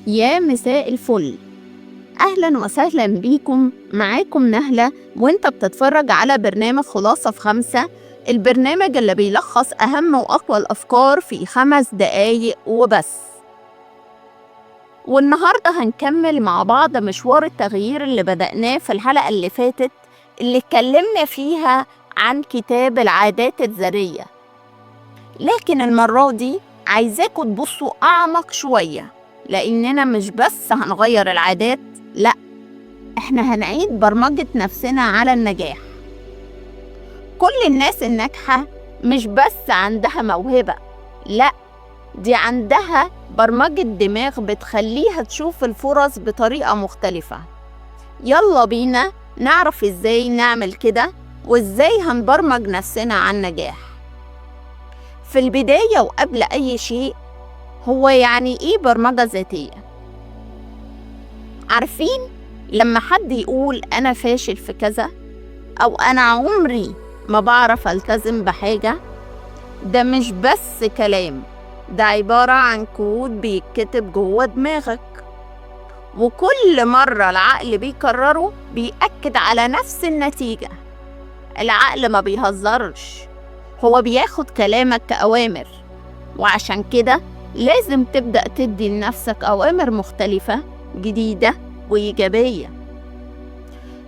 يا مساء الفل، أهلا وسهلا بيكم. معاكم نهلة وانت بتتفرج على برنامج خلاصة في 5، البرنامج اللي بيلخص أهم وأقوى الأفكار في 5 دقايق وبس. والنهاردة هنكمل مع بعض مشوار التغيير اللي بدأناه في الحلقة اللي فاتت، اللي اتكلمنا فيها عن كتاب العادات الذرية. لكن المرة دي عايزاكم تبصوا أعمق شوية، لأننا مش بس هنغير العادات، لأ، إحنا هنعيد برمجة نفسنا على النجاح. كل الناس الناجحة مش بس عندها موهبة، لأ، دي عندها برمجة دماغ بتخليها تشوف الفرص بطريقة مختلفة. يلا بينا نعرف إزاي نعمل كده وإزاي هنبرمج نفسنا على النجاح. في البداية وقبل أي شيء، هو يعني إيه برمجة ذاتية؟ عارفين لما حد يقول أنا فاشل في كذا، أو أنا عمري ما بعرف ألتزم بحاجة، ده مش بس كلام، ده عبارة عن كود بيتكتب جوه دماغك، وكل مرة العقل بيكرره بيأكد على نفس النتيجة. العقل ما بيهزرش، هو بياخد كلامك كأوامر، وعشان كده لازم تبدأ تدي لنفسك أوامر مختلفة جديدة وإيجابية.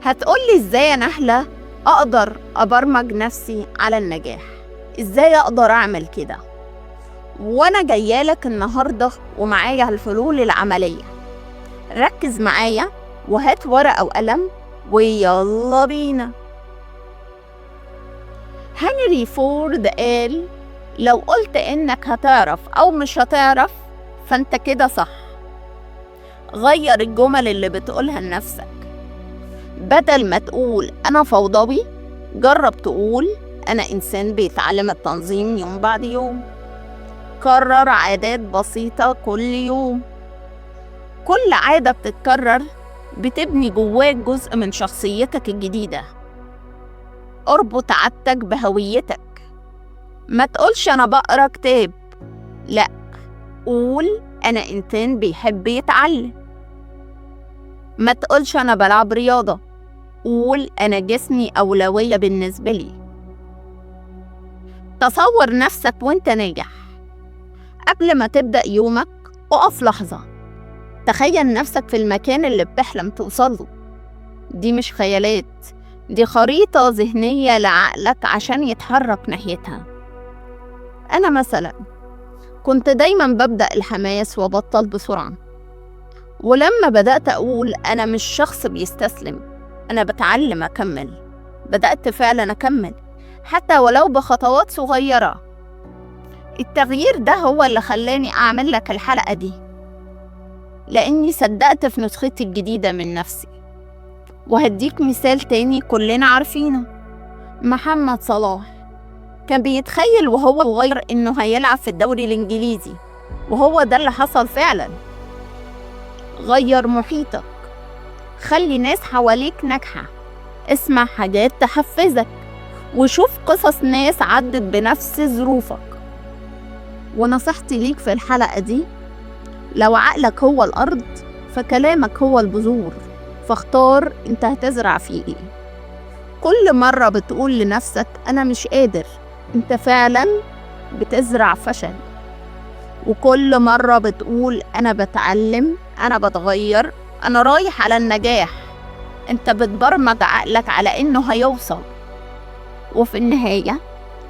هتقولي إزاي يا نهلة أقدر أبرمج نفسي على النجاح؟ إزاي أقدر أعمل كده؟ وأنا جايالك النهاردة ومعايا الحلول العملية. ركز معايا وهات ورقة وقلم ويلا بينا. هنري فورد قال لو قلت إنك هتعرف أو مش هتعرف فأنت كده صح. غير الجمل اللي بتقولها لنفسك، بدل ما تقول أنا فوضوي جرب تقول أنا إنسان بيتعلم التنظيم يوم بعد يوم. كرر عادات بسيطة كل يوم، كل عادة بتتكرر بتبني جواك جزء من شخصيتك الجديدة. اربط عادتك بهويتك، ما تقولش أنا بقرأ كتاب، لأ، قول أنا إنسان بيحب يتعلم. ما تقولش أنا بلعب رياضة، قول أنا جسمي أولوية بالنسبة لي. تصور نفسك وانت ناجح. قبل ما تبدأ يومك اقف لحظة، تخيل نفسك في المكان اللي بتحلم توصله. دي مش خيالات، دي خريطة ذهنية لعقلك عشان يتحرك ناحيتها. أنا مثلا كنت دايما ببدأ الحماس وبطل بسرعة، ولما بدأت أقول أنا مش شخص بيستسلم، أنا بتعلم أكمل، بدأت فعلا أكمل حتى ولو بخطوات صغيرة. التغيير ده هو اللي خلاني أعمل لك الحلقة دي، لأني صدقت في نسختي الجديدة من نفسي. وهديك مثال تاني كلنا عارفينه، محمد صلاح كان بيتخيل وهو صغير إنه هيلعب في الدوري الإنجليزي، وهو ده اللي حصل فعلا. غير محيطك، خلي ناس حواليك ناجحة، اسمع حاجات تحفزك، وشوف قصص ناس عدت بنفس ظروفك. ونصيحتي ليك في الحلقة دي، لو عقلك هو الأرض فكلامك هو البذور، فاختار انت هتزرع فيه ايه. كل مرة بتقول لنفسك أنا مش قادر، انت فعلا بتزرع فشل. وكل مرة بتقول أنا بتعلم، أنا بتغير، أنا رايح على النجاح، انت بتبرمج عقلك على إنه هيوصل. وفي النهاية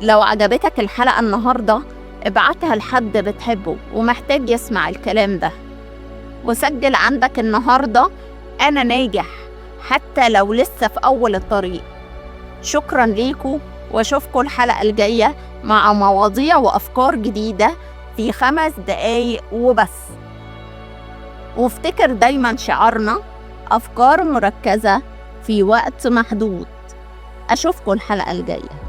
لو عجبتك الحلقة النهاردة ابعتها لحد بتحبه ومحتاج يسمع الكلام ده، وسجل عندك النهاردة أنا ناجح حتى لو لسه في أول الطريق. شكرا ليكم، واشوفكم الحلقة الجاية مع مواضيع وأفكار جديدة في 5 دقايق وبس. وافتكر دايما شعارنا أفكار مركزة في وقت محدود. أشوفكم الحلقة الجاية.